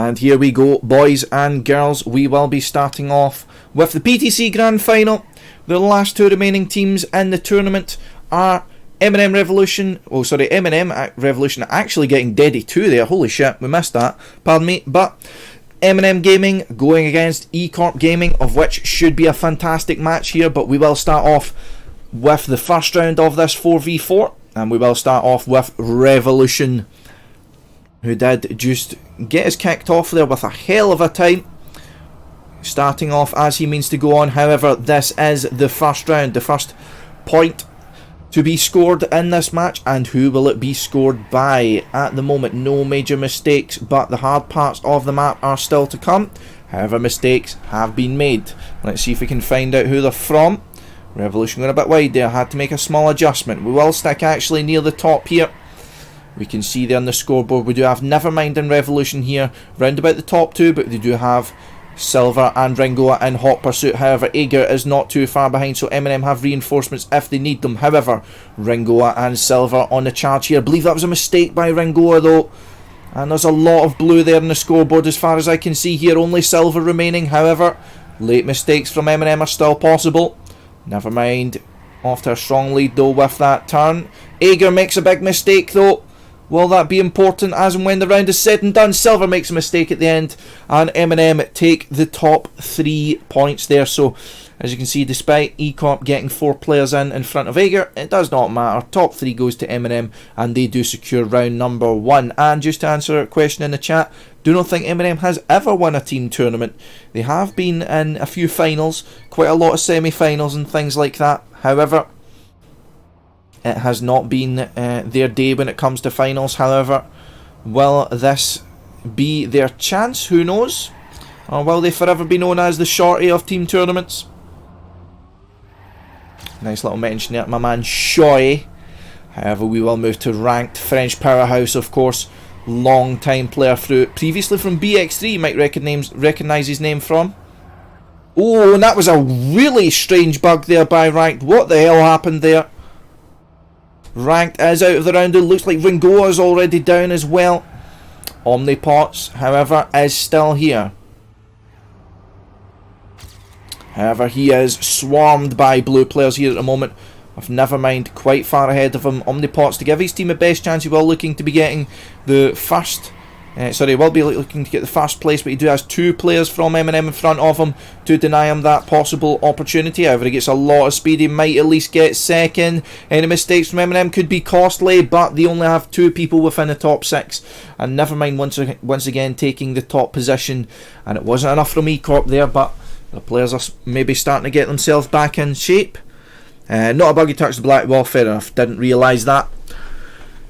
And here we go, boys and girls. We will be starting off with the PTC Grand Final. The last two remaining teams in the tournament are MnM Revolution. Oh, sorry, MnM Revolution actually getting Deddy 2 there. Holy shit, we missed that. Pardon me. But MnM Gaming going against E-Corp Gaming, of which should be a fantastic match here. But we will start off with the first round of this 4v4. And we will start off with Revolution, who did just get us kicked off there with a hell of a time, starting off as he means to go on. However, this is the first round, the first point to be scored in this match, and who will it be scored by? At the moment, no major mistakes, but the hard parts of the map are still to come. However, mistakes have been made. Let's see if we can find out who they're from. Revolution going a bit wide there, had to make a small adjustment. We will stick actually near the top here. We can see there on the scoreboard we do have Nevermind and Revolution here round about the top two, but they do have Silver and Ringoa in hot pursuit. However, Ager is not too far behind, so MnM have reinforcements if they need them. However, Ringoa and Silver on the charge here. I believe that was a mistake by Ringoa though, and there's a lot of blue there on the scoreboard as far as I can see here. Only Silver remaining. However, late mistakes from MnM are still possible. Nevermind off to a strong lead though with that turn. Ager makes a big mistake though. Will that be important as and when the round is said and done? Silver makes a mistake at the end, and MnM take the top 3 points there. So, as you can see, despite E-Corp getting 4 players in front of Ager, it does not matter. Top 3 goes to MnM, and they do secure round number 1. And just to answer a question in the chat, do not think MnM has ever won a team tournament. They have been in a few finals, quite a lot of semi-finals and things like that. However, it has not been their day when it comes to finals. However, will this be their chance? Who knows? Or will they forever be known as the shorty of team tournaments? Nice little mention there, my man Shoy. However, we will move to ranked. French powerhouse, of course. Long time player through. Previously from BX3, you might recognise his name from. Oh, and that was a really strange bug there by ranked. What the hell happened there? Ranked is out of the round. It looks like Ringoa is already down as well. Omnipots, however, is still here. However, he is swarmed by blue players here at the moment, with Nevermind quite far ahead of him. Omnipots, to give his team a best chance, he will looking to be getting the first. He will be looking to get the first place, but he has 2 players from MnM in front of him to deny him that possible opportunity. However, he gets a lot of speed. He might at least get second. Any mistakes from MnM could be costly, but they only have 2 people within the top 6. And Nevermind once again taking the top position. And it wasn't enough from E-Corp there, but the players are maybe starting to get themselves back in shape. Not a buggy touch the black wall, fair enough. Didn't realise that.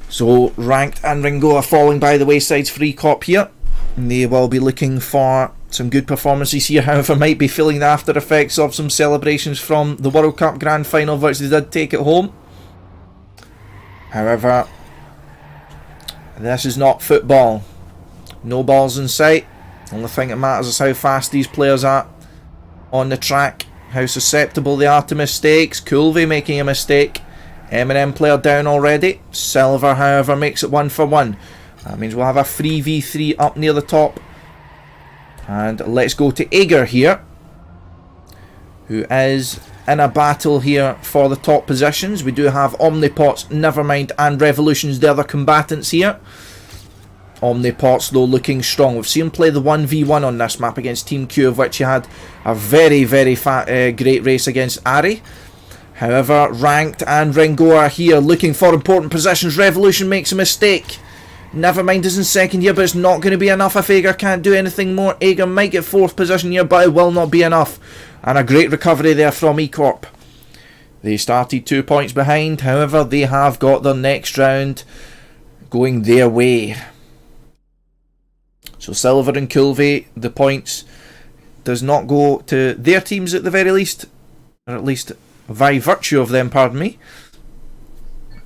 So, Ranked and Ringo are falling by the waysides for E-Corp here. And they will be looking for some good performances here. However, might be feeling the after effects of some celebrations from the World Cup Grand Final, which they did take it home. However, this is not football. No balls in sight. Only thing that matters is how fast these players are on the track, how susceptible they are to mistakes. Coolvey making a mistake. MnM player down already. Silver, however, makes it 1 for 1. That means we'll have a 3v3 up near the top. And let's go to Ager here, who is in a battle here for the top positions. We do have Omnipots, Nevermind and Revolutions, the other combatants here. Omnipots though looking strong. We've seen him play the 1v1 on this map against Team Q, of which he had a very great race against Ari. However, Ranked and Ringo are here looking for important positions. Revolution makes a mistake. Nevermind is in second here, but it's not going to be enough if Ager can't do anything more. Ager might get 4th position here, but it will not be enough. And a great recovery there from E-Corp. They started 2 points behind. However, they have got their next round going their way. So Silver and Coolvey, the points does not go to their teams at the very least. Or at least by virtue of them, pardon me.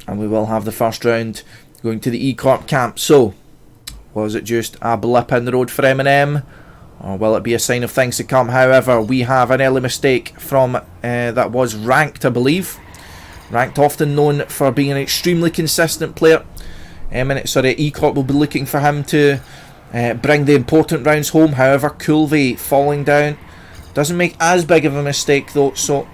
And we will have the first round going to the E-Corp camp. So, was it just a blip in the road for MnM? Or will it be a sign of things to come? However, we have an early mistake from, that was Ranked, I believe. Ranked, often known for being an extremely consistent player. E-Corp will be looking for him to bring the important rounds home. However, Kulve falling down doesn't make as big of a mistake though, so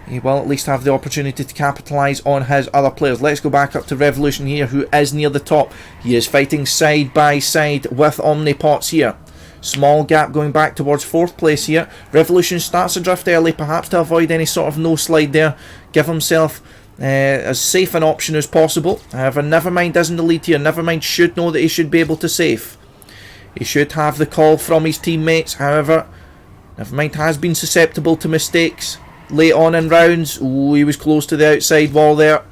he will at least have the opportunity to capitalise on his other players. Let's go back up to Revolution here, who is near the top. He is fighting side by side with Omnipots here. Small gap going back towards 4th place here. Revolution starts to drift early, perhaps to avoid any sort of no slide there. Give himself as safe an option as possible. However, Nevermind is in the lead here. Nevermind should know that he should be able to save. He should have the call from his teammates. However, Nevermind has been susceptible to mistakes late on in rounds. Ooh, he was close to the outside wall there.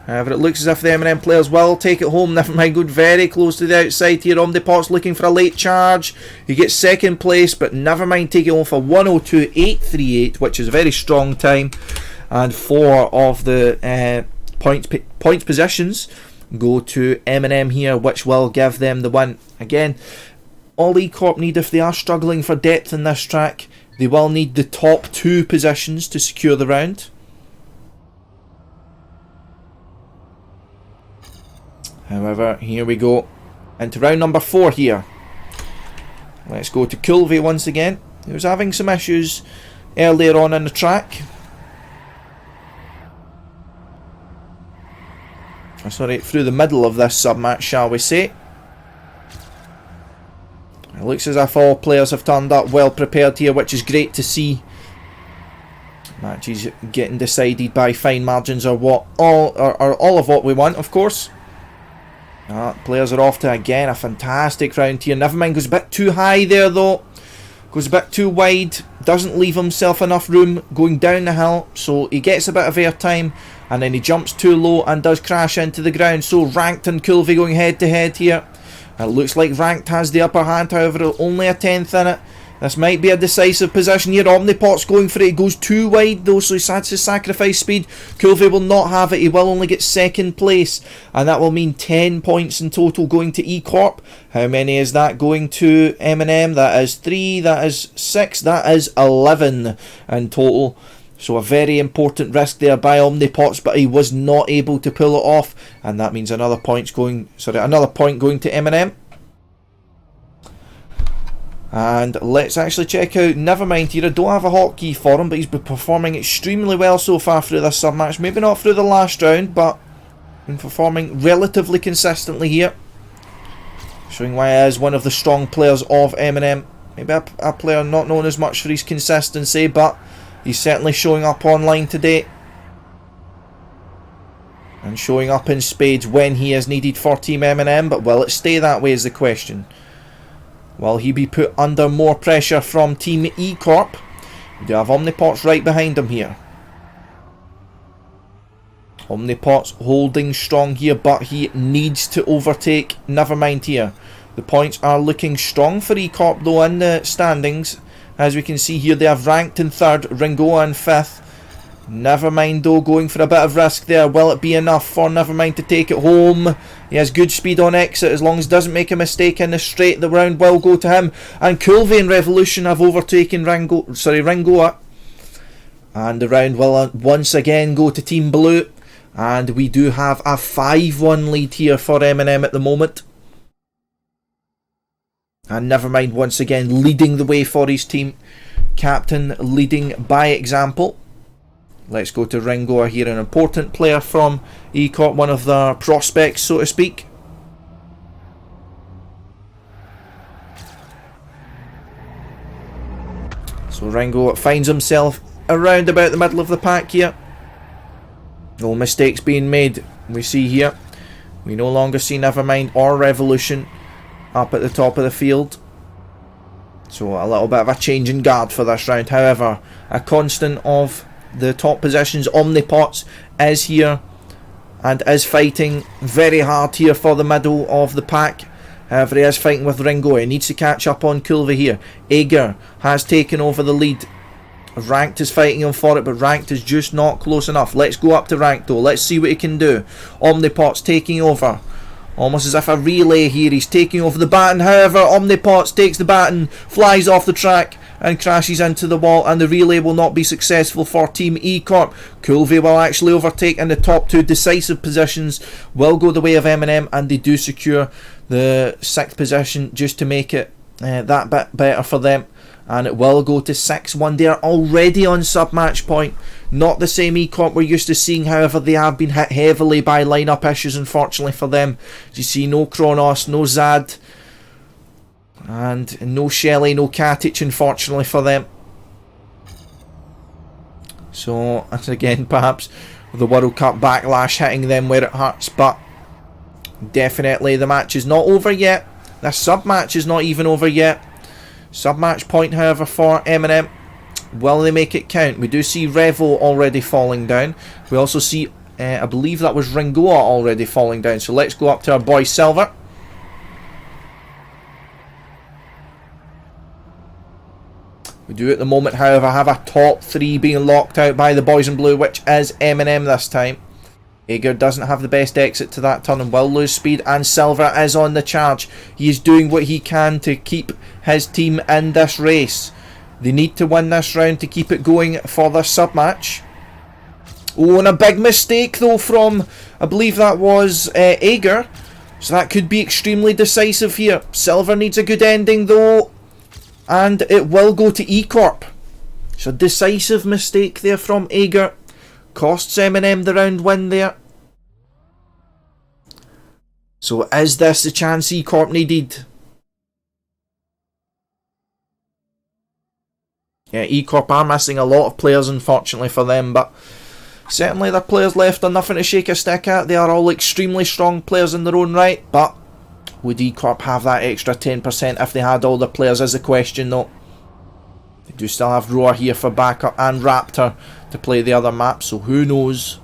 However, it looks as if the MnM players will take it home. Nevermind going very close to the outside here. Omnipot's looking for a late charge. He gets 2nd place, but Nevermind taking home for 102.838, which is a very strong time. And 4 of the points positions go to MnM here, which will give them the win. Again, all E-Corp need, if they are struggling for depth in this track, they will need the top 2 positions to secure the round. However, here we go into round number 4 here. Let's go to Kulve once again. He was having some issues earlier on in the track. Sorry, through the middle of this sub-match, shall we say. It looks as if all players have turned up well prepared here, which is great to see. Matches getting decided by fine margins are all of what we want, of course. Players are off to, again, a fantastic round here. Nevermind goes a bit too high there though. Goes a bit too wide. Doesn't leave himself enough room going down the hill. So he gets a bit of airtime. And then he jumps too low and does crash into the ground. So Ranked and Kulve going head to head here. It looks like Ranked has the upper hand. However, only a 10th in it. This might be a decisive position here. Omnipot's going for it. He goes too wide though, so he's had to sacrifice speed. Kulve will not have it. He will only get 2nd place. And that will mean 10 points in total going to E-Corp. How many is that going to MnM? That is 3, that is 6, that is 11 in total. So a very important risk there by Omnipots, but he was not able to pull it off. And that means another point going to MnM. And let's actually check out Nevermind here. I don't have a hotkey for him, but he's been performing extremely well so far through this sub-match. Maybe not through the last round, but been performing relatively consistently here. Showing why he is one of the strong players of MnM. Maybe a player not known as much for his consistency, but he's certainly showing up online today. And showing up in spades when he is needed for Team MnM, but will it stay that way is the question. Will he be put under more pressure from Team E-Corp? We do have Omnipots right behind him here. Omnipots holding strong here, but he needs to overtake Nevermind here. The points are looking strong for E-Corp though in the standings. As we can see here, they have Ranked in 3rd, Ringoa in 5th. Nevermind though going for a bit of risk there. Will it be enough for Nevermind to take it home? He has good speed on exit. As long as he doesn't make a mistake in the straight, the round will go to him. And Kulve and Revolution have overtaken Ringoa. And the round will once again go to Team Blue. And we do have a 5-1 lead here for MnM at the moment. And Nevermind once again leading the way for his team. Captain leading by example. Let's go to Ringoa here, an important player from E-Corp, one of their prospects, so to speak. So Ringoa finds himself around about the middle of the pack here. No mistakes being made, we see here. We no longer see Nevermind or Revolution up at the top of the field. So a little bit of a change in guard for this round. However, a constant of the top positions, Omnipots, is here and is fighting very hard here for the middle of the pack. However, he is fighting with Ringo. He needs to catch up on Kulve here. Ager has taken over the lead. Ranked is fighting him for it, but Ranked is just not close enough. Let's go up to Ranked though. Let's see what he can do. Omnipots taking over. Almost as if a relay here. He's taking over the baton. However, Omnipots takes the baton, flies off the track, and crashes into the wall, and the relay will not be successful for Team E-Corp. Coolvey will actually overtake, and the top two decisive positions will go the way of MnM, and they do secure the 6th position just to make it that bit better for them. And it will go to 6-1. They are already on sub-match point. Not the same E-Corp we're used to seeing, however, they have been hit heavily by lineup issues, unfortunately for them. As you see, no Kronos, no Zad, and no Shelly, no Katic, unfortunately for them. So, and again, perhaps the World Cup backlash hitting them where it hurts, but definitely the match is not over yet. This sub-match is not even over yet. Sub-match point, however, for MnM. Will they make it count? We do see Revo already falling down. We also see, I believe that was Ringoa already falling down. So let's go up to our boy Silver. We do at the moment, however, have a top 3 being locked out by the boys in blue, which is MnM this time. Ager doesn't have the best exit to that turn and will lose speed, and Silver is on the charge. He is doing what he can to keep his team in this race. They need to win this round to keep it going for this sub-match. Oh, and a big mistake though from, I believe that was Ager. So that could be extremely decisive here. Silver needs a good ending though, and it will go to E-Corp. So decisive mistake there from Ager. Costs MnM the round win there. So is this the chance E-Corp needed? Yeah, E-Corp are missing a lot of players, unfortunately for them, but certainly their players left are nothing to shake a stick at. They are all extremely strong players in their own right, but would E-Corp have that extra 10% if they had all the players is the question though. They do still have Roar here for backup and Raptor to play the other map, so who knows.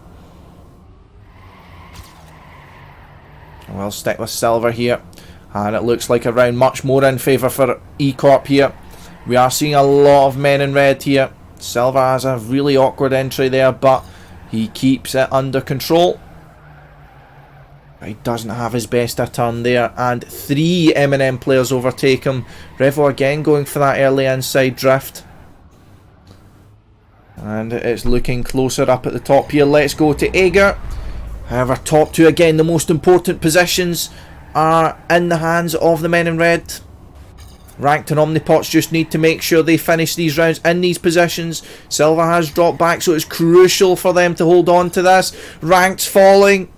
We'll stick with Silver here, and it looks like a round much more in favour for E-Corp here. We are seeing a lot of men in red here. Silver has a really awkward entry there, but he keeps it under control. He doesn't have his best a turn there, and 3 MnM players overtake him. Revo again going for that early inside drift. And it's looking closer up at the top here. Let's go to Ager. However, top 2 again, the most important positions are in the hands of the men in red. Ranked and Omnipots just need to make sure they finish these rounds in these positions. Silver has dropped back, so it's crucial for them to hold on to this. Ranked's falling.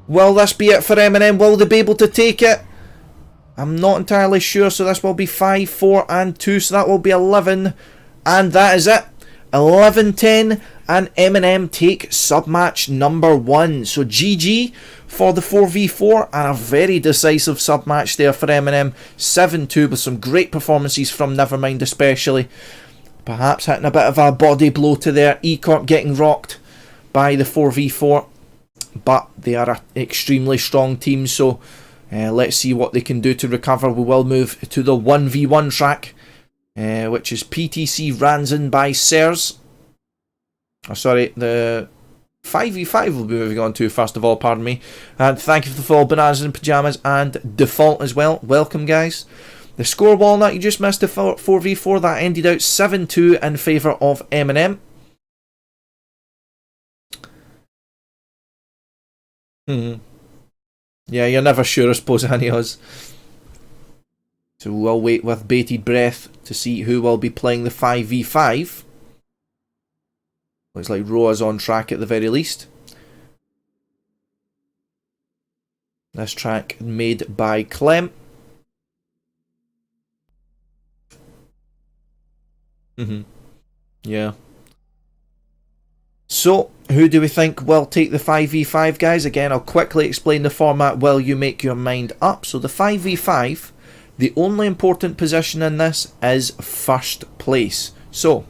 Will this be it for MnM? Will they be able to take it? I'm not entirely sure, so this will be 5, 4 and 2, so that will be 11. And that is it. 11-10, and MnM take sub-match number 1. So GG for the 4v4, and a very decisive sub-match there for MnM. 7-2 with some great performances from Nevermind especially. Perhaps hitting a bit of a body blow to their E-Corp getting rocked by the 4v4. But they are an extremely strong team, so let's see what they can do to recover. We will move to the 1v1 track, which is PTC Ranzan by Sers. Oh, sorry, the 5v5 will be moving on to first of all, pardon me. And thank you for the follow, Bananas in Pyjamas and Default as well. Welcome, guys. The score Walnut, you just missed the 4v4. That ended out 7-2 in favour of MnM. Yeah, you're never sure, I suppose, any of us. So we'll wait with bated breath to see who will be playing the 5v5. Looks like Roa's on track at the very least. This track made by Clem. Yeah. So, who do we think will take the 5v5, guys? Again, I'll quickly explain the format while you make your mind up. So the 5v5, the only important position in this is first place. So,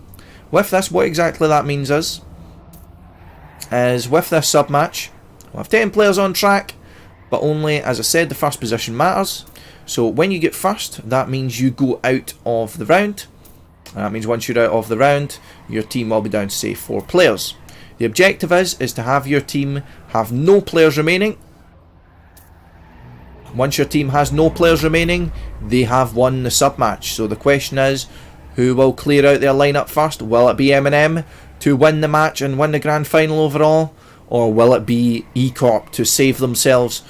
with this, what exactly that means is with this sub-match, we'll have 10 players on track, but only, as I said, the first position matters. So when you get first, that means you go out of the round. And that means once you're out of the round, your team will be down to, say, 4 players. The objective is to have your team have no players remaining. Once your team has no players remaining, they have won the sub-match. So the question is, Who will clear out their lineup first? Will it be MnM to win the match and win the grand final overall? Or will it be E-Corp to save themselves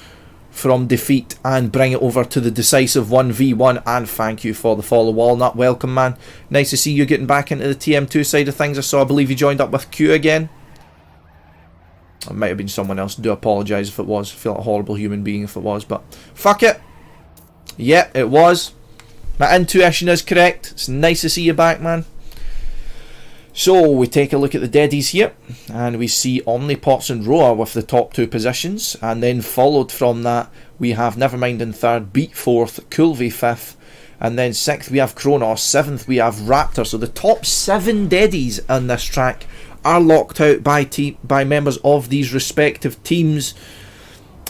from defeat and bring it over to the decisive 1v1? And thank you for the follow, Walnut. Welcome, man. Nice to see you getting back into the TM2 side of things. I believe you joined up with Q again. It might have been someone else. Do apologise if it was. I feel like a horrible human being if it was, but fuck it. Yeah, it was. My intuition is correct. It's nice to see you back, man. So we take a look at the deadies here, and we see Omnipots and Roa with the top 2 positions, and then followed from that we have Nevermind in 3rd, Beat 4th, Coolvey 5th, and then 6th we have Kronos, 7th we have Raptor. So the top 7 deadies on this track are locked out by members of these respective teams.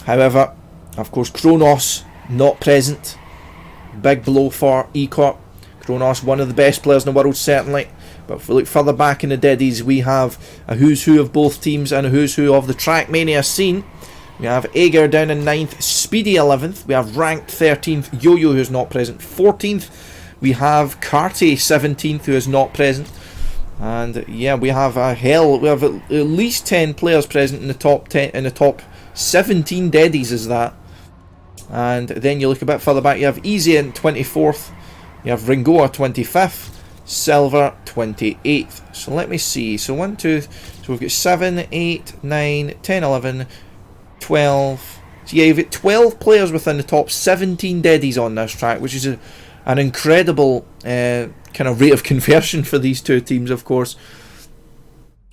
However, of course, Kronos not present. Big blow for E-Corp. Kronos, one of the best players in the world, certainly. But if we look further back in the deadies, we have a who's who of both teams and a who's who of the Trackmania scene. We have Ager down in 9th, Speedy 11th. We have Ranked 13th, Yo-Yo, who's not present, 14th. We have Carty 17th, who is not present. And yeah, we have we have at least 10 players present in the top 10, in the top 17 deadies is that. And then you look a bit further back, you have Easy in 24th, you have Ringoa 25th, Silver 28th. So let me see, so 1, 2, so we've got 7, 8, 9, 10, 11, 12. So yeah, you've got 12 players within the top 17 deadies on this track, which is an incredible kind of rate of conversion for these two teams, of course.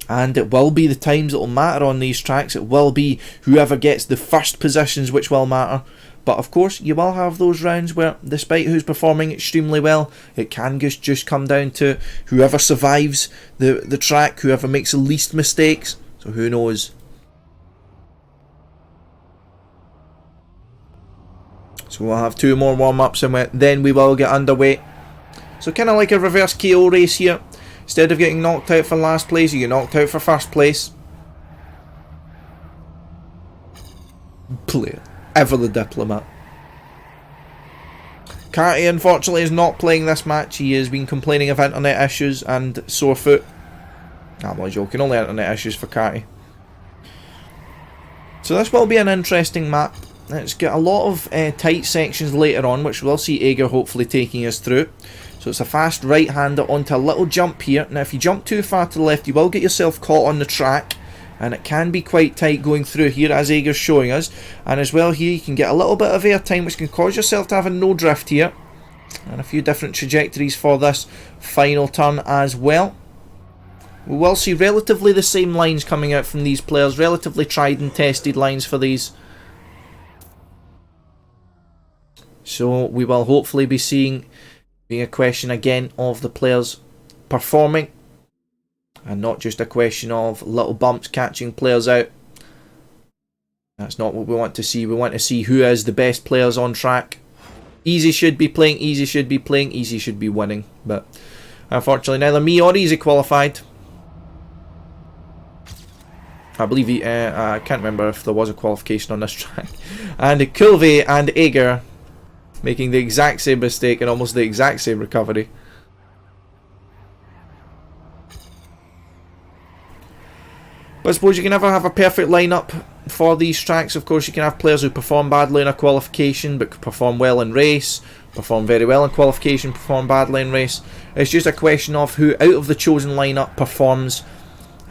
And it will be the times that will matter on these tracks. It will be whoever gets the first positions which will matter. But of course, you will have those rounds where, despite who's performing extremely well, it can just come down to whoever survives the track, whoever makes the least mistakes. So who knows? So we'll have 2 more warm-ups and then we will get underway. So kind of like a reverse KO race here. Instead of getting knocked out for last place, you get knocked out for first place. Player. Ever the diplomat. Carty unfortunately is not playing this match. He has been complaining of internet issues and sore foot. I'm not joking, only internet issues for Carty. So this will be an interesting map. It's got a lot of tight sections later on, which we'll see Ager hopefully taking us through. So it's a fast right-hander onto a little jump here. Now if you jump too far to the left, you will get yourself caught on the track. And it can be quite tight going through here, as Ager's showing us. And as well here, you can get a little bit of airtime, which can cause yourself to have a no drift here. And a few different trajectories for this final turn as well. We will see relatively the same lines coming out from these players. Relatively tried and tested lines for these. So we will hopefully be seeing being a question again of the players performing. And not just a question of little bumps catching players out. That's not what we want to see. We want to see who is the best players on track. Easy should be playing, Easy should be playing, Easy should be winning. But unfortunately neither me or Easy qualified. I believe I can't remember if there was a qualification on this track. And Coolvey and Ager making the exact same mistake and almost the exact same recovery. But I suppose you can never have a perfect lineup for these tracks. Of course, you can have players who perform badly in a qualification but perform well in race, perform very well in qualification, perform badly in race. It's just a question of who out of the chosen lineup performs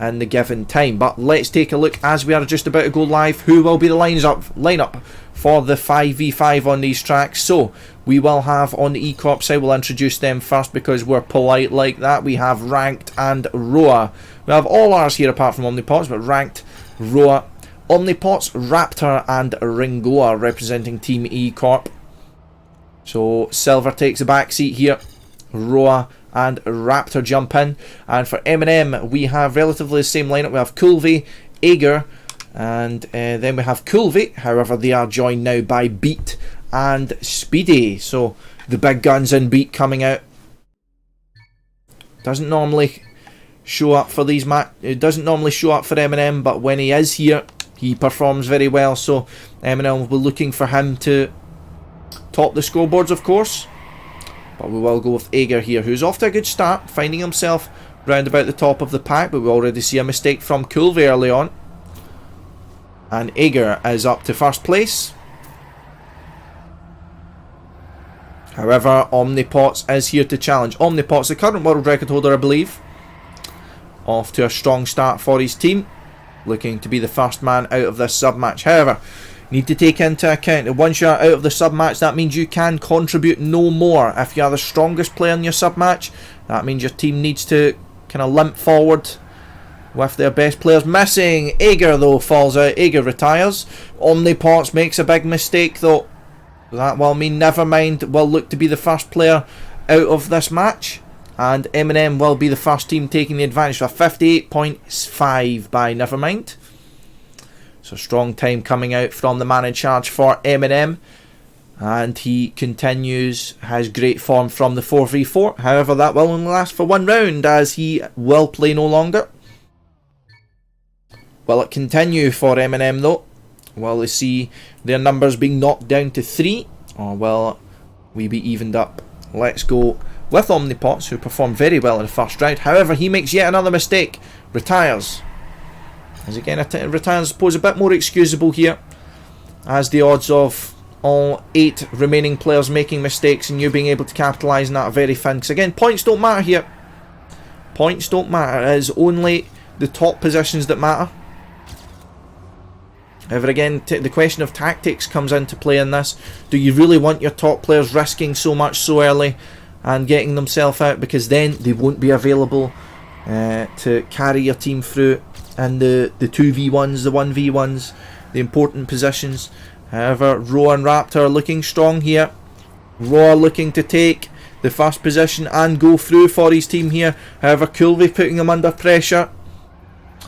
in the given time. But let's take a look as we are just about to go live. Who will be the lineup for the 5v5 on these tracks? So we will have on the E-Corp side, we'll introduce them first because we're polite like that. We have Ranked and Roa. We have all ours here apart from Omnipots, but Ranked, Roa, Omnipots, Raptor and Ringoa representing Team E-Corp. So Silver takes the back seat here. Roa and Raptor jump in. And for MnM, we have relatively the same lineup. We have Coolvey, Ager, and then we have Coolvey. However, they are joined now by Beat and Speedy. So the big guns in Beat coming out. Doesn't normally show up for these it doesn't normally show up for MnM, but when he is here, he performs very well. So MnM will be looking for him to top the scoreboards, of course. But we will go with Ager here, who's off to a good start, finding himself round about the top of the pack. But we already see a mistake from Kulve early on. And Ager is up to first place. However, Omnipots is here to challenge. Omnipots, the current world record holder, I believe. Off to a strong start for his team. Looking to be the first man out of this sub-match. However, you need to take into account that once you're out of the sub-match, that means you can contribute no more. If you are the strongest player in your sub-match, that means your team needs to kind of limp forward with their best players missing. Ager, though, falls out. Ager retires. Omnipots makes a big mistake, though. That will mean Nevermind will look to be the first player out of this match. And MnM will be the first team taking the advantage for 58.5 by Nevermind. So strong time coming out from the man in charge for MnM. And he continues his great form from the 4v4. However, that will only last for one round as he will play no longer. Will it continue for MnM though? Will we see their numbers being knocked down to 3? Or will we be evened up? Let's go with Omnipots, who performed very well in the first round. However, he makes yet another mistake. Retires. As again, retires, I suppose, a bit more excusable here. As the odds of all 8 remaining players making mistakes and you being able to capitalise on that are very thin. Because again, points don't matter here. Points don't matter. It is only the top positions that matter. However, again, the question of tactics comes into play in this. Do you really want your top players risking so much so early and getting themselves out? Because then they won't be available to carry your team through in the 2v1s, the 1v1s, the important positions. However, Roa and Raptor are looking strong here. Roa looking to take the first position and go through for his team here. However, Kulve putting him under pressure.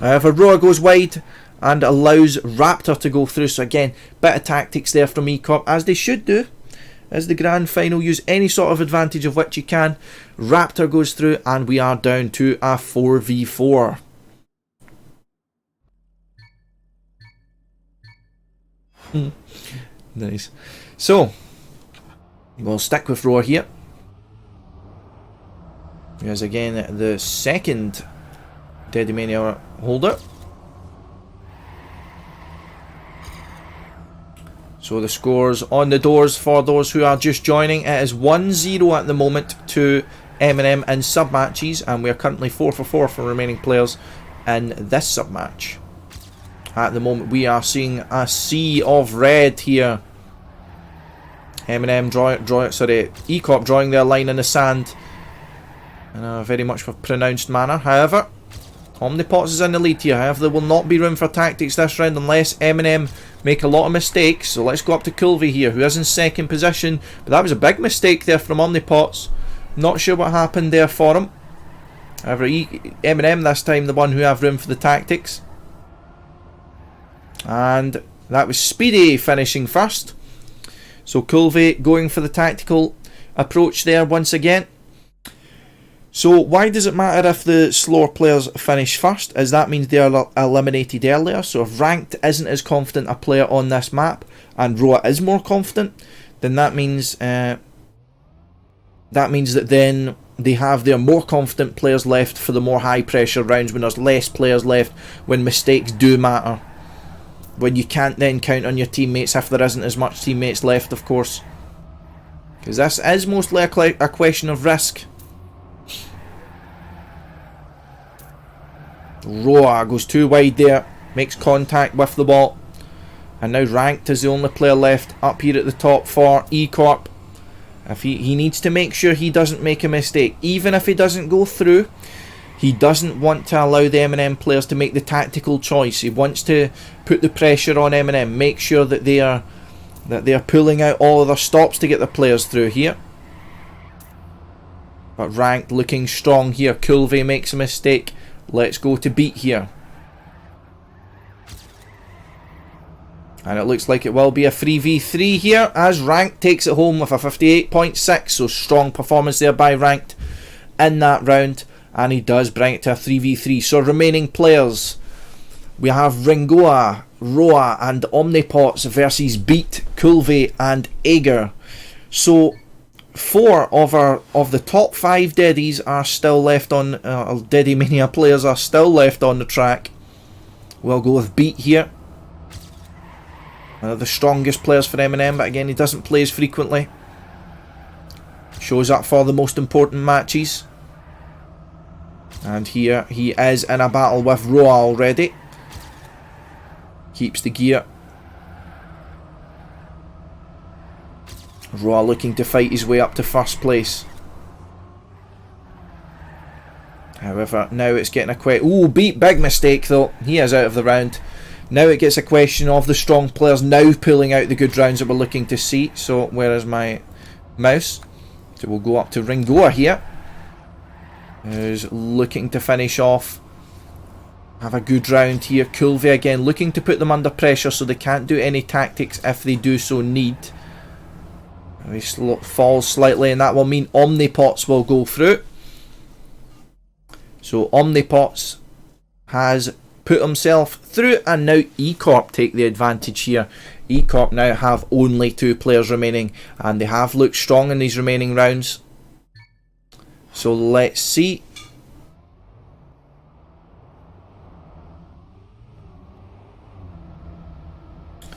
However, Roa goes wide and allows Raptor to go through. So again, bit of tactics there from E-Corp, as they should do. As the grand final, use any sort of advantage of which you can. Raptor goes through and we are down to a 4v4. Nice. So, we'll stick with Roar here. Here's again the second Dedimania holder. So the scores on the doors for those who are just joining. It is 1-0 at the moment to MnM in sub-matches, and we are currently 4 for 4 for remaining players in this sub-match. At the moment we are seeing a sea of red here. MnM E-Corp drawing their line in the sand in a very much pronounced manner. However, Omnipots is in the lead here. However, there will not be room for tactics this round unless MnM make a lot of mistakes. So let's go up to Kulve here, who is in second position. But that was a big mistake there from Omnipots. Not sure what happened there for him. However, MnM this time the one who have room for the tactics. And that was Speedy finishing first. So Kulve going for the tactical approach there once again. So why does it matter if the slower players finish first? As that means they are eliminated earlier. So if Ranked isn't as confident a player on this map and Roa is more confident, then that means that then they have their more confident players left for the more high pressure rounds when there's less players left, when mistakes do matter. When you can't then count on your teammates if there isn't as much teammates left, of course. Because this is mostly a question of risk. Roa goes too wide there, makes contact with the ball, and now Ranked is the only player left up here at the top for E-Corp. If he needs to make sure he doesn't make a mistake. Even if he doesn't go through, he doesn't want to allow the MnM players to make the tactical choice. He wants to put the pressure on MnM, make sure that they are pulling out all of their stops to get the players through here. But Ranked looking strong here. Kulve makes a mistake. Let's go to beat here. And it looks like it will be a 3v3 here as Ranked takes it home with a 58.6. So strong performance there by Ranked in that round. And he does bring it to a 3v3. So remaining players, we have Ringoa, Roa and Omnipots versus Beat, Kulve and Ager. So 4 of the top 5 Deddies are still left on, Deddy Mania players are still left on the track. We'll go with Beat here. One of the strongest players for MnM, but again he doesn't play as frequently. Shows up for the most important matches. And here he is in a battle with Roa already. Keeps the gear. Roa looking to fight his way up to first place. However, now it's getting a question. Ooh, Beat, big mistake though. He is out of the round. Now it gets a question of the strong players now pulling out the good rounds that we're looking to see. So where is my mouse? So we'll go up to Ringoa here, who's looking to finish off. Have a good round here. Kulve again looking to put them under pressure so they can't do any tactics if they do so need. He falls slightly, and that will mean Omnipots will go through. So Omnipots has put himself through, and now E-Corp take the advantage here. E-Corp now have only 2 players remaining, and they have looked strong in these remaining rounds. So let's see.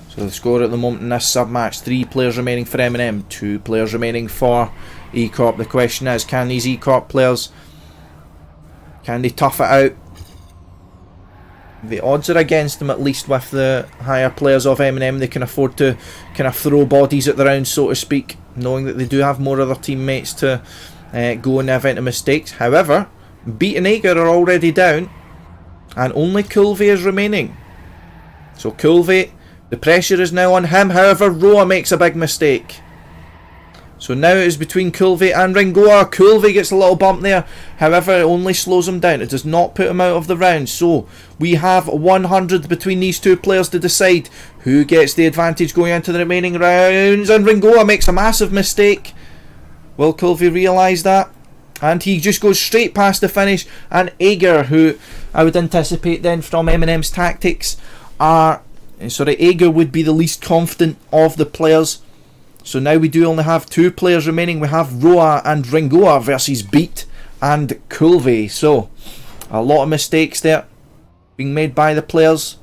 So the score at the moment in this sub-match, 3 players remaining for MnM, 2 players remaining for E-Corp. The question is, can these E-Corp players, can they tough it out? The odds are against them, at least with the higher players of MnM. They can afford to kind of throw bodies at the round, so to speak, knowing that they do have more other teammates to go in the event of mistakes. However, Beat and Ager are already down, and only Kulve is remaining. So Kulve, the pressure is now on him. However, Roa makes a big mistake. So now it is between Kulve and Ringoa. Kulve gets a little bump there. However, it only slows him down. It does not put him out of the round. So we have 100 between these 2 players to decide who gets the advantage going into the remaining rounds. And Ringoa makes a massive mistake. Will Kulve realise that? And he just goes straight past the finish. And Ager, who I would anticipate then from MnM's tactics, Ager would be the least confident of the players. So now we do only have 2 players remaining. We have Roa and Ringoa versus Beat and Kulve. So a lot of mistakes there being made by the players.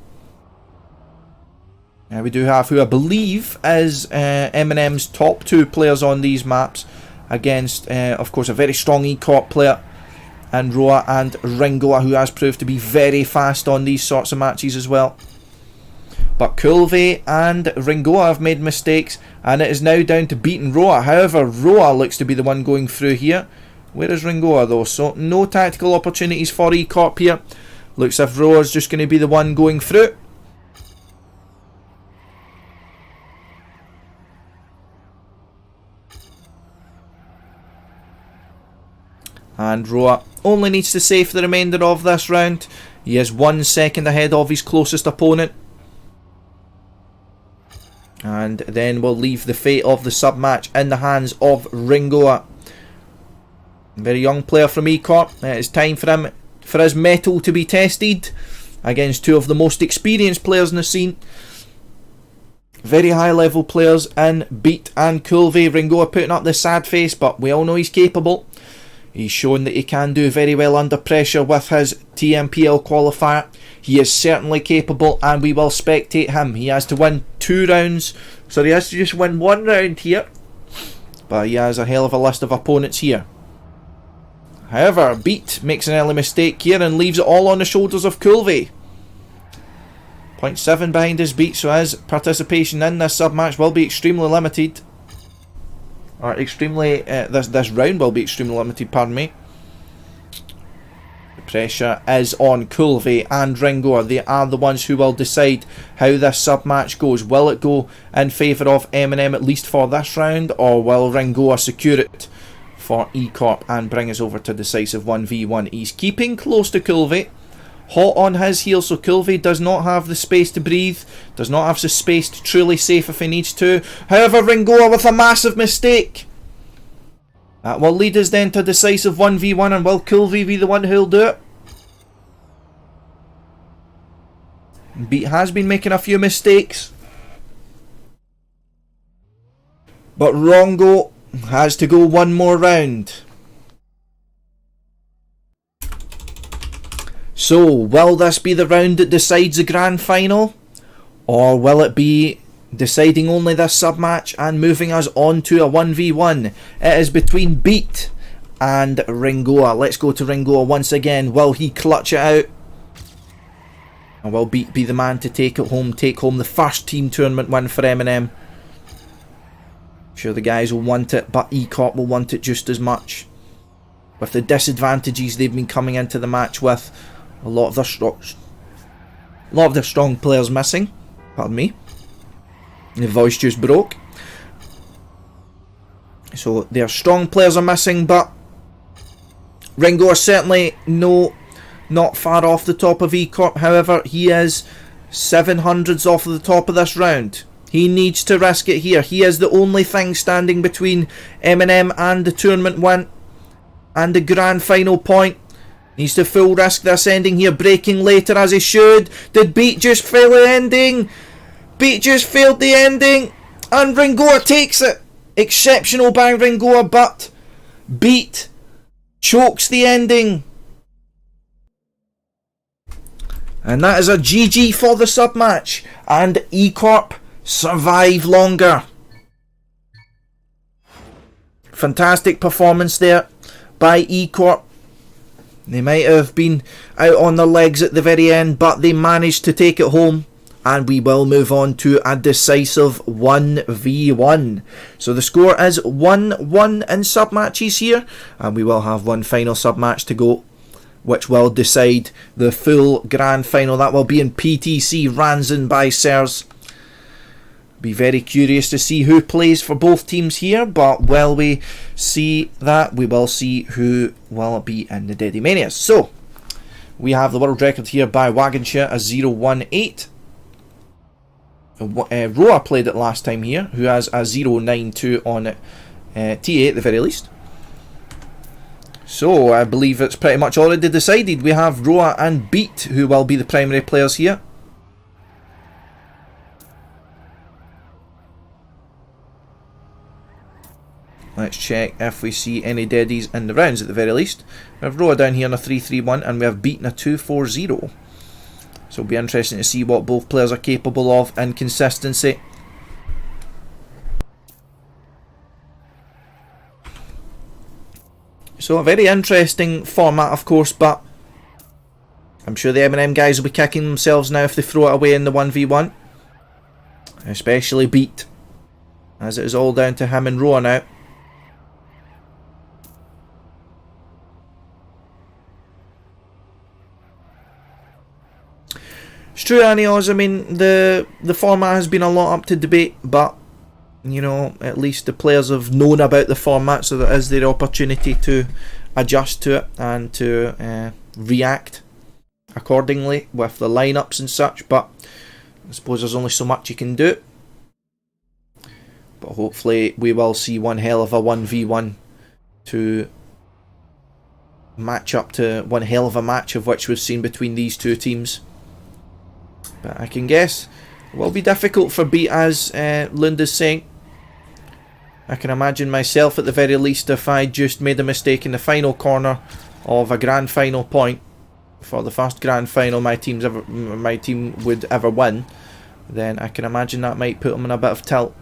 Now we do have who I believe is MnM's top 2 players on these maps against, of course, a very strong E-Corp player, and Roa and Ringoa, who has proved to be very fast on these sorts of matches as well. But Kulve and Ringoa have made mistakes, and it is now down to Beat and Roa. However, Roa looks to be the one going through here. Where is Ringoa though? So no tactical opportunities for E-Corp here. Looks as if Roa is just going to be the one going through. And Roa only needs to save the remainder of this round. He is 1 second ahead of his closest opponent. And then we'll leave the fate of the sub-match in the hands of Ringoa. Very young player from E-Corp. It's time for him, for his mettle to be tested against 2 of the most experienced players in the scene. Very high level players in Beat and Kulve. Ringoa putting up the sad face, but we all know he's capable. He's shown that he can do very well under pressure with his TMPL qualifier. He is certainly capable, and we will spectate him. He has to win 2 rounds. So he has to just win 1 round here. But he has a hell of a list of opponents here. However, Beat makes an early mistake here and leaves it all on the shoulders of Kulve. 0.7 behind his Beat, so his participation in this sub-match will be extremely limited. Or extremely, this round will be extremely limited, pardon me. The pressure is on Kulve and Ringoa. They are the ones who will decide how this sub-match goes. Will it go in favour of MnM at least for this round, or will Ringoa secure it for E-Corp and bring us over to decisive 1v1? He's keeping close to Kulve. Hot on his heels, so Kulve does not have the space to breathe, does not have the space to truly save if he needs to. However, Ringoa with a massive mistake. That will lead us then to decisive 1v1, and will Kulve be the one who'll do it? Beat has been making a few mistakes, but Rongo has to go one more round. So, will this be the round that decides the grand final? Or will it be deciding only this sub-match and moving us on to a 1v1? It is between Beat and Ringoa. Let's go to Ringoa once again. Will he clutch it out? And will Beat be the man to take home the first team tournament win for MnM? I'm sure the guys will want it, but E-Corp will want it just as much. With the disadvantages they've been coming into the match with, a lot of their strong players missing. Pardon me. The voice just broke. So their strong players are missing, but Ringo is certainly not far off the top of E-Corp. However, he is 700s off the top of this round. He needs to risk it here. He is the only thing standing between MnM and the tournament win and the grand final point. Needs to full risk this ending here, breaking later as he should. Did Beat just fail the ending? Beat just failed the ending, and Ringoa takes it. Exceptional by Ringoa, but Beat chokes the ending. And that is a GG for the sub-match, and E-Corp survive longer. Fantastic performance there by E-Corp. They might have been out on their legs at the very end, but they managed to take it home. And we will move on to a decisive 1v1. So the score is 1-1 in sub-matches here. And we will have one final sub-match to go, which will decide the full grand final. That will be in PTC Ranzan by Sirs. Be very curious to see who plays for both teams here. But while we see that, we will see who will be in the Deddy Manias. So, we have the world record here by Wagonshire, a 018. Roa played it last time here, who has a 092 on T8 at the very least. So I believe it's pretty much already decided. We have Roa and Beat who will be the primary players here. Let's check if we see any deadies in the rounds at the very least. We have Roa down here on a 331 and we have Beat in a 240. So it'll be interesting to see what both players are capable of in consistency. So a very interesting format, of course, but I'm sure the MnM guys will be kicking themselves now if they throw it away in the 1v1. Especially Beat, as it is all down to him and Roa now. It's true, Anios. I mean, the format has been a lot up to debate, but you know, at least the players have known about the format, so that is their opportunity to adjust to it and to react accordingly with the lineups and such. But I suppose there's only so much you can do. But hopefully, we will see one hell of a 1v1 to match up to one hell of a match of which we've seen between these two teams. But I can guess it will be difficult for Beat, as Linda's saying. I can imagine myself at the very least, if I just made a mistake in the final corner of a grand final point for the first grand final my team would ever win, then I can imagine that might put them in a bit of tilt.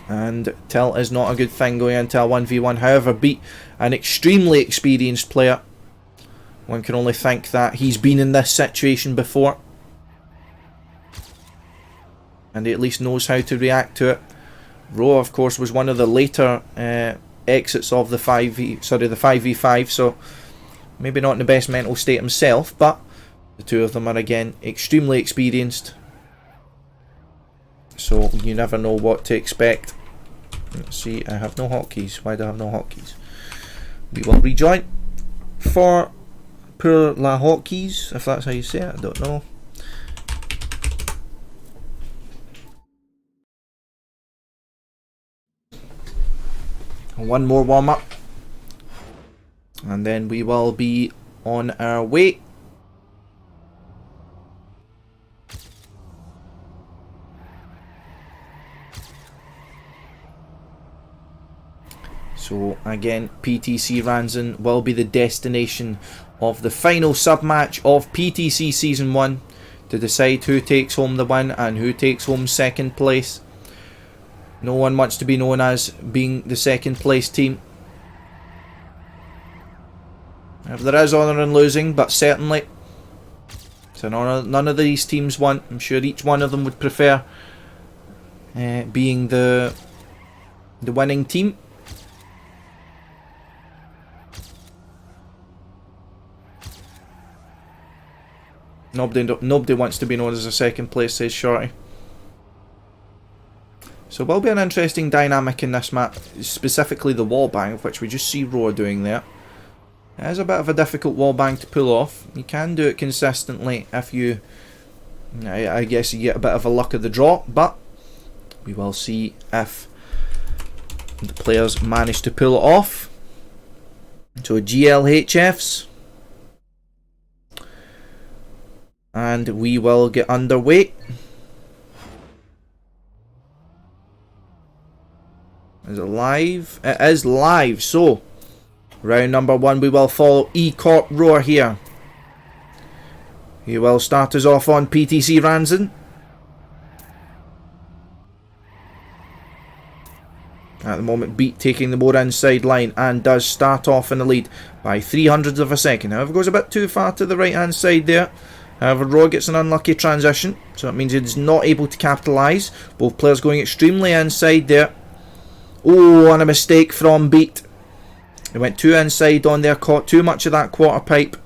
And tilt is not a good thing going into a 1v1. However, Beat, an extremely experienced player. One can only think that he's been in this situation before, and he at least knows how to react to it. Roa, of course, was one of the later exits of the 5v5, so maybe not in the best mental state himself, but the two of them are again extremely experienced, so you never know what to expect. Let's see, I have no hotkeys. Why do I have no hotkeys? We will rejoin for Pour la hotkeys, if that's how you say it, I don't know. One more warm up, and then we will be on our way. So again, PTC Ranson will be the destination of the final sub-match of PTC Season 1 to decide who takes home the win and who takes home second place. No one wants to be known as being the second place team. If there is honour in losing, but certainly it's an honour none of these teams want. I'm sure each one of them would prefer being the winning team. Nobody wants to be known as a second place, says Shorty. So it will be an interesting dynamic in this map, specifically the wallbang, which we just see Roa doing there. It is a bit of a difficult wallbang to pull off. You can do it consistently if you, I guess you get a bit of a luck of the draw, but we will see if the players manage to pull it off. So GLHFs. And we will get underway. Is it live? It is live. So, round number 1, we will follow E-Corp Roar here. He will start us off on PTC Ranson. At the moment, Beat taking the more inside line and does start off in the lead by 300ths of a second. However, goes a bit too far to the right hand side there. However, Roar gets an unlucky transition, so it means he's not able to capitalise. Both players going extremely inside there. Oh, and a mistake from Beat. He went too inside on there, caught too much of that quarter pipe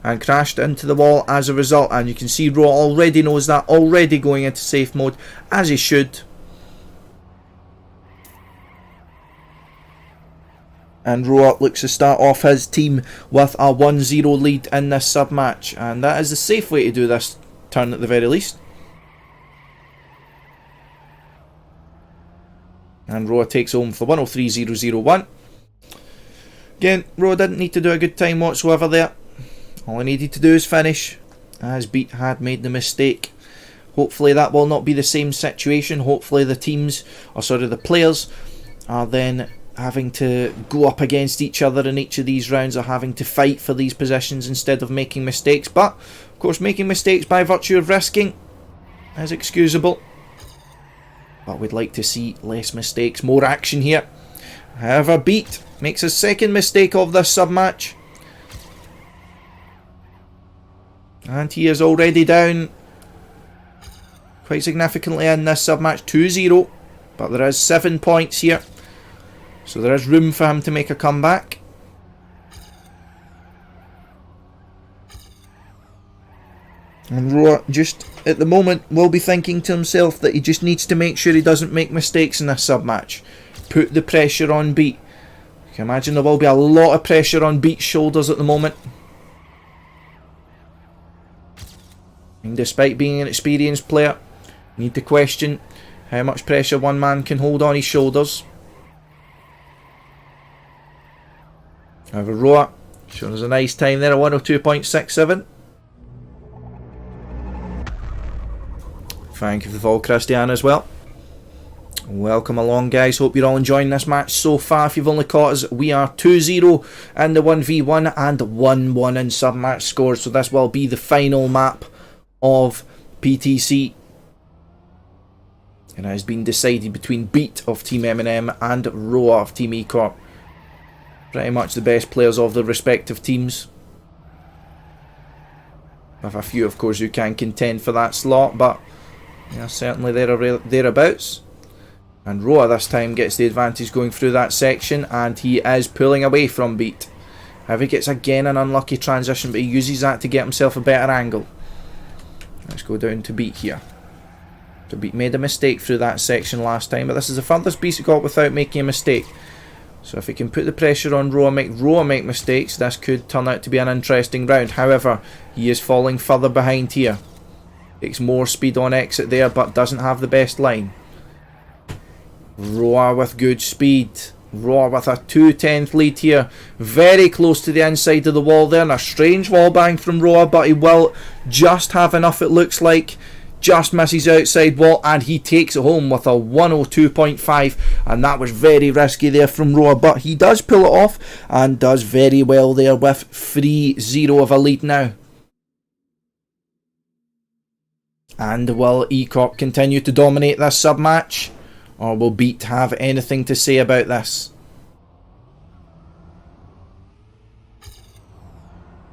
and crashed into the wall as a result. And you can see Roar already knows that, already going into safe mode, as he should. And Roar looks to start off his team with a 1-0 lead in this sub-match. And that is the safe way to do this turn at the very least. And Roar takes home for 103.001. Again, Roar didn't need to do a good time whatsoever there. All he needed to do is finish, as Beat had made the mistake. Hopefully that will not be the same situation. Hopefully the teams, or sorry, the players are then having to go up against each other in each of these rounds, or having to fight for these positions instead of making mistakes. But, of course, making mistakes by virtue of risking is excusable. But we'd like to see less mistakes, more action here. However, Beat makes his second mistake of this sub-match. And he is already down quite significantly in this sub-match, 2-0. But there is 7 points here. So there is room for him to make a comeback. And Roar just at the moment will be thinking to himself that he just needs to make sure he doesn't make mistakes in this sub-match. Put the pressure on Beat. You can imagine there will be a lot of pressure on Beat's shoulders at the moment. And despite being an experienced player, you need to question how much pressure one man can hold on his shoulders. However, Roar showing us a nice time there, a 102.67. Thank you for the follow, Christian, as well. Welcome along, guys. Hope you're all enjoying this match so far. If you've only caught us, we are 2-0 in the 1v1 and 1-1 in sub-match scores. So this will be the final map of PTC. And it has been decided between Beat of Team MnM and Roa of Team E-Corp. Pretty much the best players of the respective teams. With a few, of course, who can contend for that slot, but yeah, certainly thereabouts. And Roa this time gets the advantage going through that section, and he is pulling away from Beat. However, he gets again an unlucky transition, but he uses that to get himself a better angle. Let's go down to Beat here. So Beat made a mistake through that section last time, but this is the furthest Beat got without making a mistake. So if he can put the pressure on Roa, make Roa make mistakes, this could turn out to be an interesting round. However, he is falling further behind here. Takes more speed on exit there, but doesn't have the best line. Roa with good speed. Roa with a 2/10 lead here. Very close to the inside of the wall there. And a strange wall bang from Roa, but he will just have enough, it looks like, just misses outside wall, and he takes it home with a 102.5, and that was very risky there from Roa, but he does pull it off and does very well there with 3-0 of a lead now. And will E-Corp continue to dominate this sub-match, or will Beat have anything to say about this?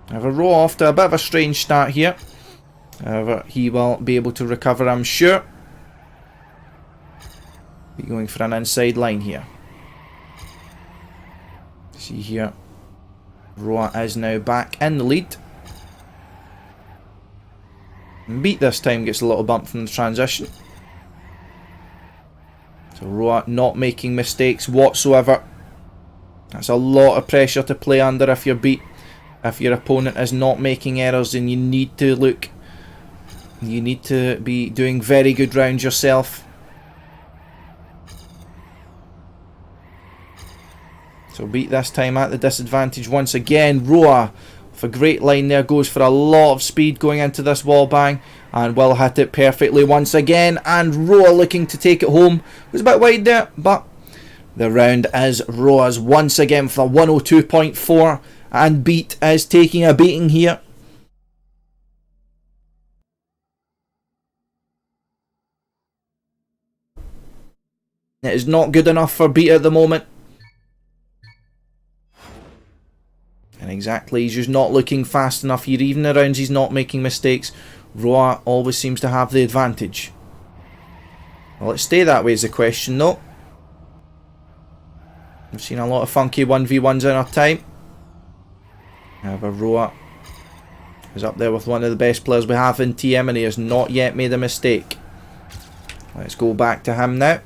However, Roa off to a bit of a strange start here. However, he will be able to recover, I'm sure. Be going for an inside line here. See here, Roa is now back in the lead. Beat this time gets a little bump from the transition. So Roa not making mistakes whatsoever. That's a lot of pressure to play under if you're Beat. If your opponent is not making errors, then you need to look. You need to be doing very good rounds yourself. So Beat this time at the disadvantage once again. Roa, with a great line there, goes for a lot of speed going into this wall bang, and will hit it perfectly once again. And Roa looking to take it home. It was a bit wide there, but the round is Roa's once again for 102.4. And Beat is taking a beating here. It is not good enough for Beat at the moment. And exactly, he's just not looking fast enough here. Even the rounds he's not making mistakes, Roa always seems to have the advantage. Will it stay that way is the question though. We've seen a lot of funky 1v1s in our time. However, Roa is up there with one of the best players we have in TM, and he has not yet made a mistake. Let's go back to him now.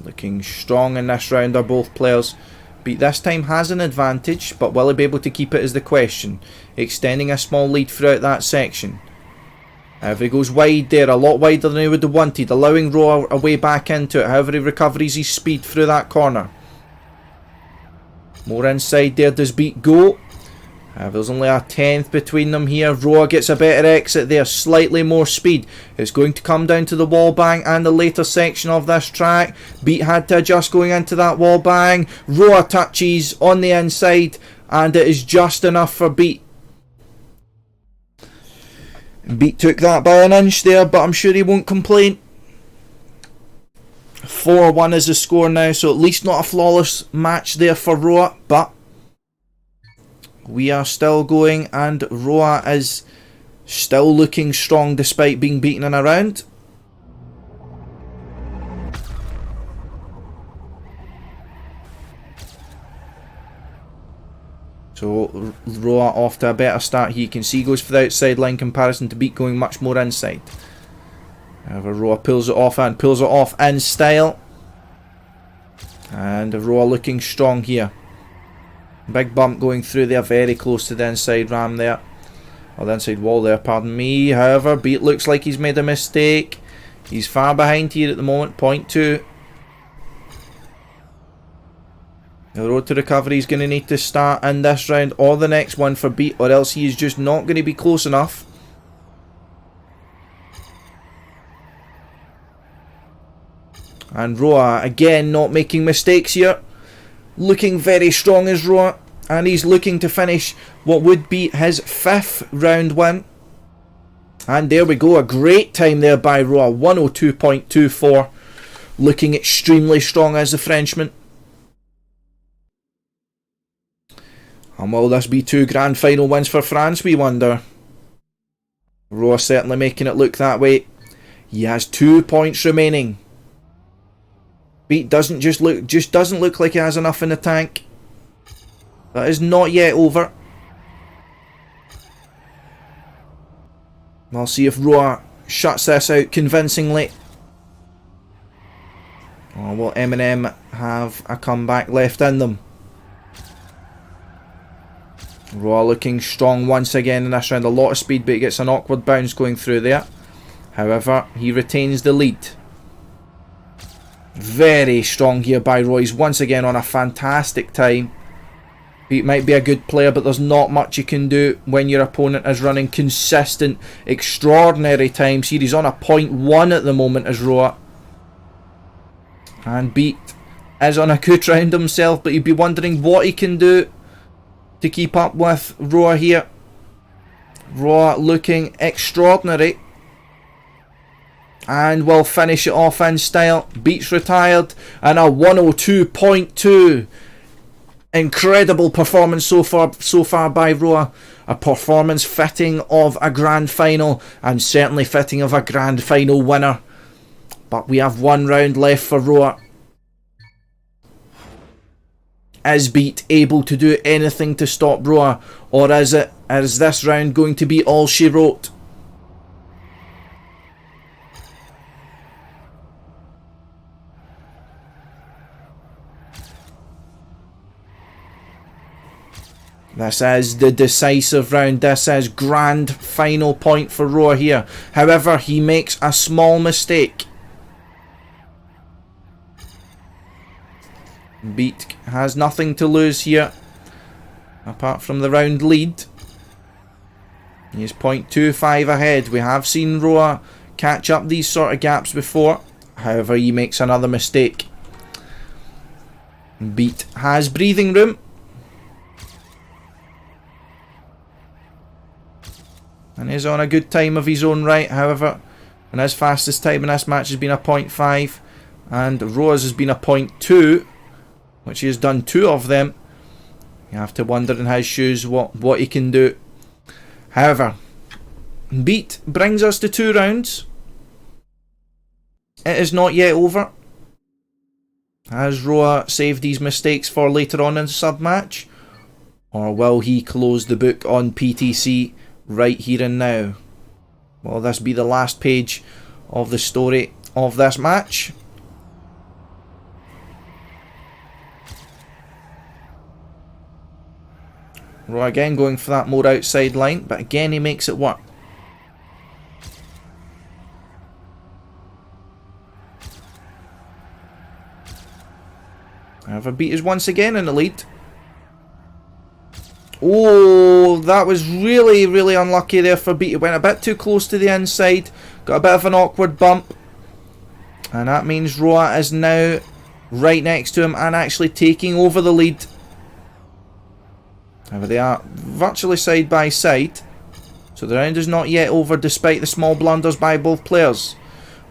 Looking strong in this round are both players. Beat this time has an advantage, but will he be able to keep it is the question. Extending a small lead throughout that section. However, he goes wide there, a lot wider than he would have wanted, allowing Roa a way back into it. However, he recovers his speed through that corner. More inside there does Beat go. There's only a tenth between them here. Roa gets a better exit there, slightly more speed. It's going to come down to the wall bang and the later section of this track. Beat had to adjust going into that wall bang. Roa touches on the inside, and it is just enough for Beat. Beat took that by an inch there, but I'm sure he won't complain. 4-1 is the score now, so at least not a flawless match there for Roa, but we are still going, and Roa is still looking strong despite being beaten in a round. So Roa off to a better start here. You can see goes for the outside line comparison to Beat going much more inside. However, Roa pulls it off and pulls it off in style. And Roa looking strong here. Big bump going through there, very close to the inside ram there. Or the inside wall there, pardon me. However, Beat looks like he's made a mistake. He's far behind here at the moment, 0.2. The road to recovery is going to need to start in this round or the next one for Beat, or else he is just not going to be close enough. And Roa, again, not making mistakes here. Looking very strong as Roa. And he's looking to finish what would be his 5th round win. And there we go. A great time there by Roa. 102.24. Looking extremely strong as the Frenchman. And will this be 2 grand final wins for France, we wonder? Roa certainly making it look that way. He has 2 points remaining. Beat doesn't doesn't look like he has enough in the tank. That is not yet over. We'll see if Roa shuts this out convincingly. Or will MnM have a comeback left in them? Roa looking strong once again in this round. A lot of speed, but he gets an awkward bounce going through there. However, he retains the lead. Very strong here by Royce, once again on a fantastic time. Beat might be a good player, but there's not much you can do when your opponent is running consistent, extraordinary times here. He's on a 0.1 at the moment as Roa. And Beat is on a good round himself, but you'd be wondering what he can do to keep up with Roa here. Roa looking extraordinary. And we'll finish it off in style. Beat's retired, and a 102.2. Incredible performance so far by Roa. A performance fitting of a grand final, and certainly fitting of a grand final winner. But we have one round left for Roa. Is Beat able to do anything to stop Roa, or is this round going to be all she wrote? This is the decisive round. This is grand final point for Roa here. However, he makes a small mistake. Beat has nothing to lose here, apart from the round lead. He is 0.25 ahead. We have seen Roa catch up these sort of gaps before. However, he makes another mistake. Beat has breathing room. And is on a good time of his own right. However, and his fastest time in this match has been a 0.5. And Roa's has been a 0.2. Which he has done 2 of them. You have to wonder in his shoes what he can do. However, Beat brings us to 2 rounds. It is not yet over. Has Roa saved these mistakes for later on in the sub-match? Or will he close the book on PTC right here and now? Will this be the last page of the story of this match? Roa again going for that more outside line, but again he makes it work. However, Beat is once again in the lead. Oh, that was really, really unlucky there for Beat. It went a bit too close to the inside. Got a bit of an awkward bump. And that means Roa is now right next to him and actually taking over the lead. However, they are virtually side by side. So the round is not yet over despite the small blunders by both players.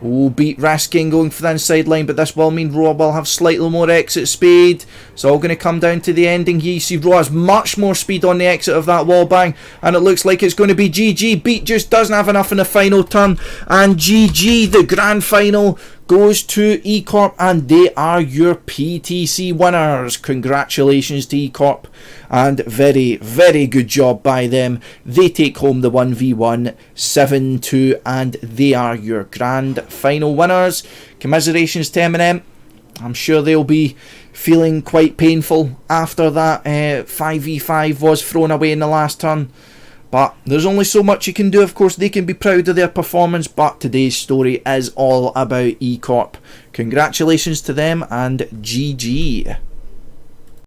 Oh, Beat risking going for the inside line, but this will mean Roa will have slightly more exit speed. It's all going to come down to the ending here. You see Roa has much more speed on the exit of that wall bang, and it looks like it's going to be GG. Beat just doesn't have enough in the final turn, and GG, the grand final goes to E-Corp, and they are your PTC winners. Congratulations to E-Corp, and very, very good job by them. They take home the 1v1 7-2, and they are your grand final winners. Commiserations to MnM. I'm sure they'll be feeling quite painful after that 5v5 was thrown away in the last turn. But there's only so much you can do. Of course, they can be proud of their performance, but today's story is all about E-Corp. Congratulations to them, and GG.